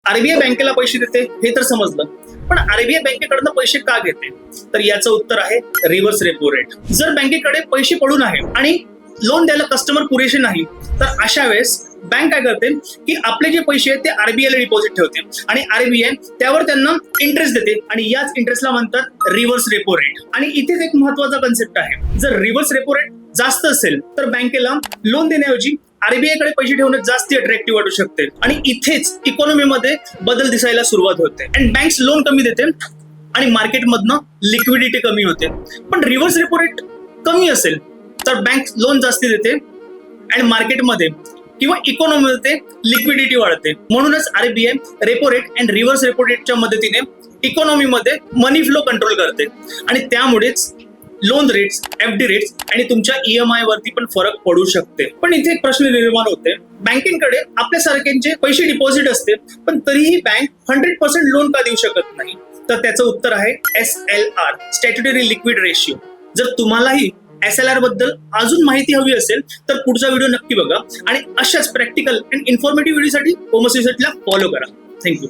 RBI बँकेला पैसे देते हे तर समजलं, पण आरबीआय बँकेकडनं पैसे का घेते? तर याचं उत्तर आहे रिव्हर्स रेपो रेट. जर बँकेकडे पैसे पडून आहे आणि लोन द्यायला कस्टमर पुरेसे नाही, तर अशा वेळेस बँक काय करते की आपले जे पैसे आहेत ते आरबीआय ला डिपॉझिट ठेवते आणि आरबीआय त्यावर त्यांना इंटरेस्ट देते आणि याच इंटरेस्टला म्हणतात रिव्हर्स रेपो रेट. आणि इथेच एक महत्वाचा कन्सेप्ट आहे, जर रिव्हर्स रेपो रेट जास्त असेल तर बँकेला लोन देण्याऐवजी आरबीआय कडे पैसे ठेवणं जास्त अट्रॅक्टिव्ह वाटू शकते आणि इथेच इकॉनॉमीमध्ये बदल दिसायला सुरुवात होते आणि बँक्स लोन कमी देते आणि मार्केटमधनं लिक्विडिटी कमी होते. पण रिव्हर्स रेपो रेट कमी असेल तर बँक लोन जास्ती देते आणि मार्केटमध्ये किंवा इकॉनॉमीमध्ये लिक्विडिटी वाढते. म्हणूनच आरबीआय रेपो रेट आणि रिव्हर्स रेपो रेटच्या मदतीने इकॉनॉमीमध्ये मनी फ्लो कंट्रोल करते आणि त्यामुळेच लोन रेट्स, एफडी रेट्स आणि तुमच्या ईएमआय वरती पण फरक पडू शकते. पण इथे एक प्रश्न निर्माण होते, बँकेकडे आपल्या सारख्यांचे पैसे डिपॉझिट असते पण तरीही बँक 100% लोन का देऊ शकत नाही? तर त्याचं उत्तर आहे SLR, स्टॅट्युटरी लिक्विड रेशिओ. जर तुम्हालाही SLR बद्दल अजून माहिती हवी असेल तर पुढचा व्हिडिओ नक्की बघा आणि अशाच प्रॅक्टिकल आणि इन्फॉर्मेटिव्ह व्हिडिओसाठी होमोसिसला फॉलो करा. थँक्यू.